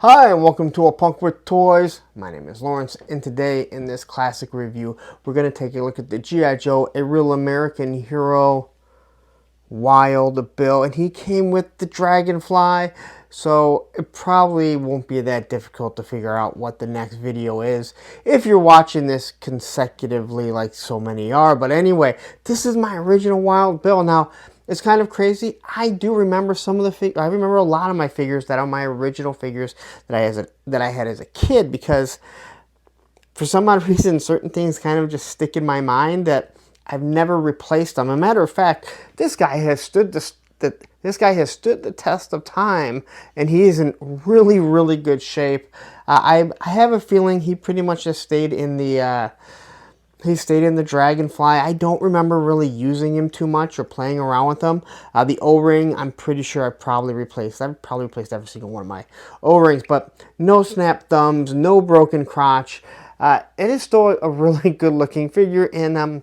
Hi and welcome to A Punk with Toys. My name is Lawrence, and today in this classic review we're going to take a look at the G.I. Joe, A Real American Hero Wild Bill, and he came with the Dragonfly, so it probably won't be that difficult to figure out what the next video is if you're watching this consecutively like so many are. But anyway, this is my original Wild Bill. Now, it's kind of crazy. I do remember some of the I remember a lot of my figures that are my original figures that I had as a kid, because for some odd reason certain things kind of just stick in my mind that I've never replaced them. As a matter of fact, this guy has stood the test of time, and he is in really, really good shape. I have a feeling he pretty much just stayed in the Dragonfly. I don't remember really using him too much or playing around with him. The O-ring, I'm pretty sure I've probably replaced every single one of my O-rings, but no snap thumbs, no broken crotch. It is still a really good looking figure in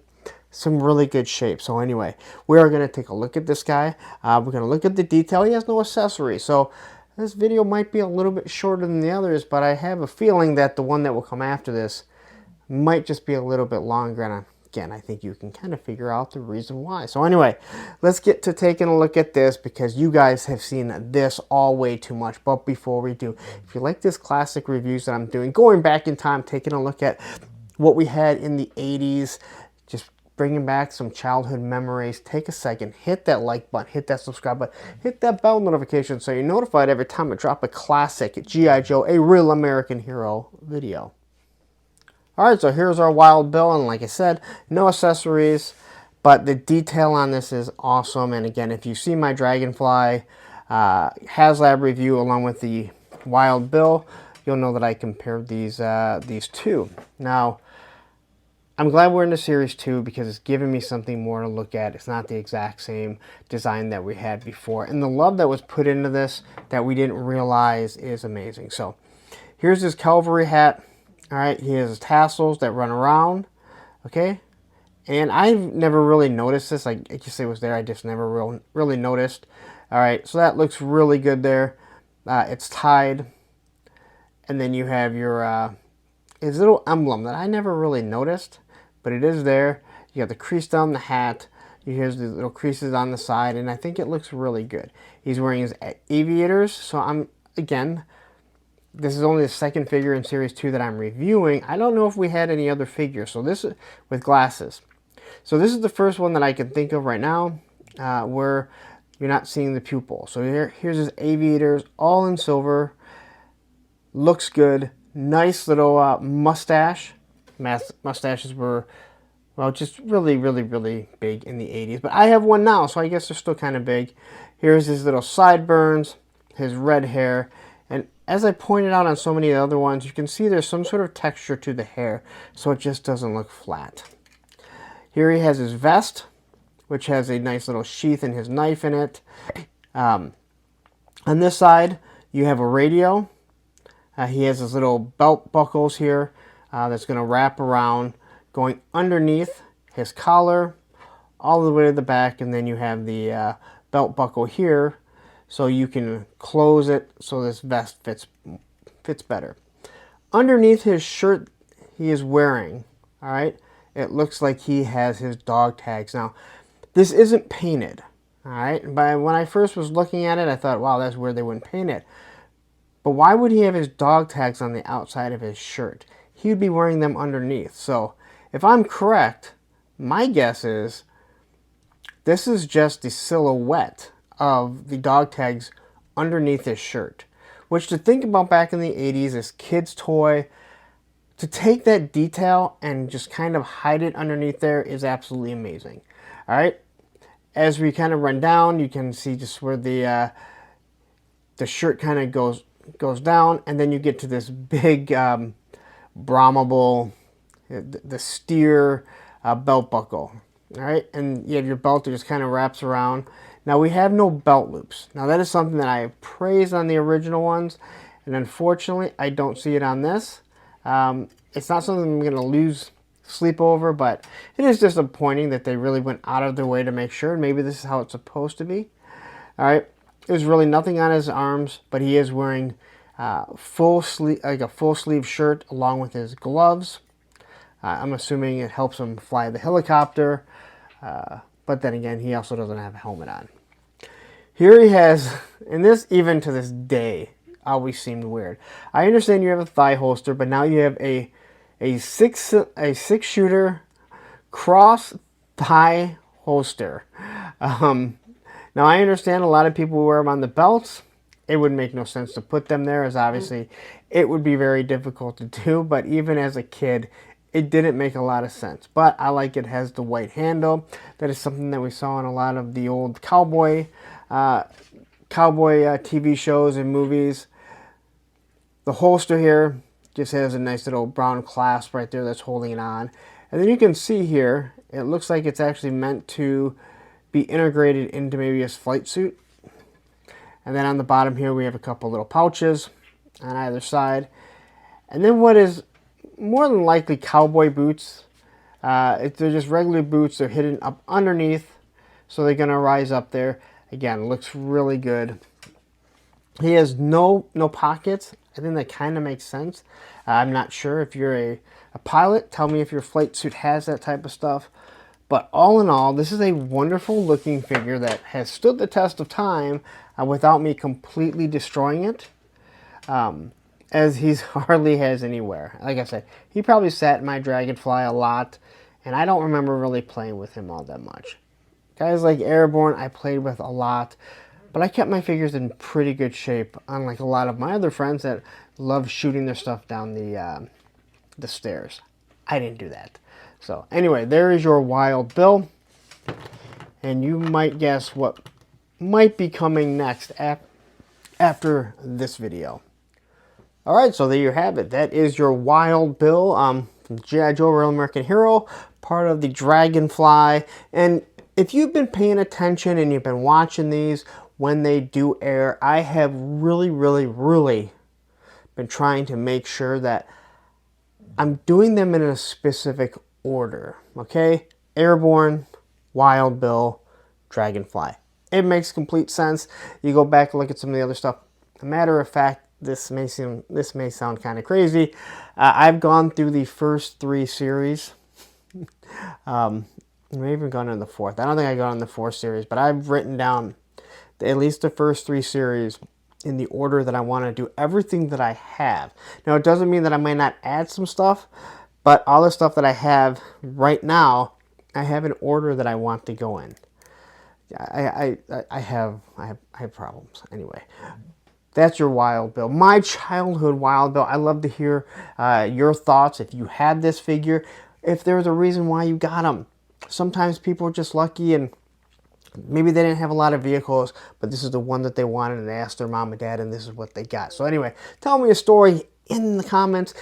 some really good shape. So anyway, we are going to take a look at this guy. We're going to look at the detail. He has no accessories, so this video might be a little bit shorter than the others, but I have a feeling that the one that will come after this might just be a little bit longer, and again, I think you can kind of figure out the reason why. So anyway, let's get to taking a look at this, because you guys have seen this all way too much. But before we do, if you like this classic reviews that I'm doing, going back in time, taking a look at what we had in the 80s, just bringing back some childhood memories, take a second, hit that like button, hit that subscribe button, hit that bell notification so you're notified every time I drop a classic G.I. Joe, A Real American Hero video. Alright, so here's our Wild Bill, and like I said, no accessories, but the detail on this is awesome. And again, if you see my Dragonfly HasLab review along with the Wild Bill, you'll know that I compared these two. Now, I'm glad we're into Series 2 because it's giving me something more to look at. It's not the exact same design that we had before. And the love that was put into this that we didn't realize is amazing. So, here's his cavalry hat. All right, he has tassels that run around, okay? And I've never really noticed this. I guess it was there. I just never really noticed. All right, so that looks really good there. It's tied. And then you have your his little emblem that I never really noticed, but it is there. You got the crease down the hat. Here's the little creases on the side, and I think it looks really good. He's wearing his aviators, so again, this is only the second figure in Series 2 that I'm reviewing. I don't know if we had any other figures. So this is with glasses. So this is the first one that I can think of right now where you're not seeing the pupil. So here's his aviators, all in silver. Looks good. Nice little mustache. Mustaches were, well, just really, really, really big in the 80s. But I have one now, so I guess they're still kind of big. Here's his little sideburns, his red hair. And as I pointed out on so many other ones, you can see there's some sort of texture to the hair, so it just doesn't look flat. Here he has his vest, which has a nice little sheath and his knife in it. On this side, you have a radio. He has his little belt buckles here that's going to wrap around, going underneath his collar, all the way to the back, and then you have the belt buckle here, so you can close it so this vest fits better. Underneath his shirt he is wearing, all right, it looks like he has his dog tags. Now, this isn't painted, all right? But when I first was looking at it, I thought, wow, that's weird they wouldn't paint it. But why would he have his dog tags on the outside of his shirt? He would be wearing them underneath. So, if I'm correct, my guess is this is just the silhouette of the dog tags underneath his shirt, which, to think about back in the 80s, this kid's toy, to take that detail and just kind of hide it underneath there is absolutely amazing. All right, as we kind of run down, you can see just where the shirt kind of goes down, and then you get to this big Brahmable, the steer belt buckle. All right, and you have your belt that just kind of wraps around. Now, we have no belt loops. Now, that is something that I praised on the original ones, and unfortunately, I don't see it on this. It's not something I'm going to lose sleep over, but it is disappointing that they really went out of their way to make sure, and maybe this is how it's supposed to be. All right, there's really nothing on his arms, but he is wearing full sleeve, like a full sleeve shirt along with his gloves. I'm assuming it helps him fly the helicopter, but then again, he also doesn't have a helmet on. Here he has, and this even to this day always seemed weird. I understand you have a thigh holster, but now you have a six shooter cross thigh holster. Now I understand a lot of people wear them on the belts. It would make no sense to put them there, as obviously it would be very difficult to do. But even as a kid, it didn't make a lot of sense. But I like it has the white handle. That is something that we saw in a lot of the old cowboy TV shows and movies. The holster here just has a nice little brown clasp right there that's holding it on. And then you can see here, it looks like it's actually meant to be integrated into maybe his flight suit. And then on the bottom here, we have a couple little pouches on either side. And then what is more than likely cowboy boots. They're just regular boots. They're hidden up underneath, so they're going to rise up there. Again, looks really good. He has no pockets. I think that kind of makes sense. I'm not sure if you're a pilot. Tell me if your flight suit has that type of stuff. But all in all, this is a wonderful looking figure that has stood the test of time without me completely destroying it. As he hardly has anywhere. Like I said, he probably sat in my Dragonfly a lot, and I don't remember really playing with him all that much. Guys like Airborne, I played with a lot, but I kept my figures in pretty good shape, unlike a lot of my other friends that love shooting their stuff down the stairs. I didn't do that. So anyway, there is your Wild Bill, and you might guess what might be coming next after this video. Alright, so there you have it. That is your Wild Bill from G.I. Joe Real American Hero, part of the Dragonfly. And if you've been paying attention and you've been watching these when they do air, I have really been trying to make sure that I'm doing them in a specific order. Okay? Airborne, Wild Bill, Dragonfly. It makes complete sense. You go back and look at some of the other stuff. As a matter of fact, this may sound kind of crazy. I've gone through the first 3 series. I may even gone in the 4th. I don't think I got in the 4th series, but I've written down at least the first 3 series in the order that I want to do everything that I have. Now, it doesn't mean that I might not add some stuff, but all the stuff that I have right now, I have an order that I want to go in. I have problems anyway. That's your Wild Bill. My childhood Wild Bill. I love to hear your thoughts. If you had this figure, if there was a reason why you got them. Sometimes people are just lucky and maybe they didn't have a lot of vehicles, but this is the one that they wanted and they asked their mom and dad and this is what they got. So anyway, tell me a story in the comments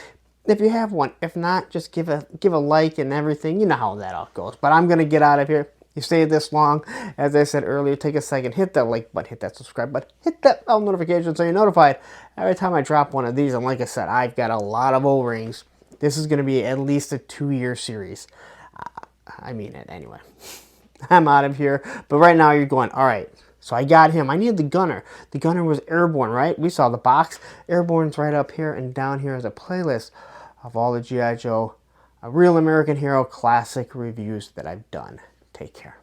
if you have one. If not, just give a like and everything. You know how that all goes. But I'm going to get out of here. You stayed this long, as I said earlier, take a second, hit that like button, hit that subscribe button, hit that bell notification so you're notified every time I drop one of these. And like I said, I've got a lot of O-rings. This is going to be at least a 2-year series. I mean it anyway. I'm out of here. But right now you're going, all right, so I got him. I needed the gunner. The gunner was Airborne, right? We saw the box. Airborne's right up here, and down here is a playlist of all the G.I. Joe Real American Hero classic reviews that I've done. Take care.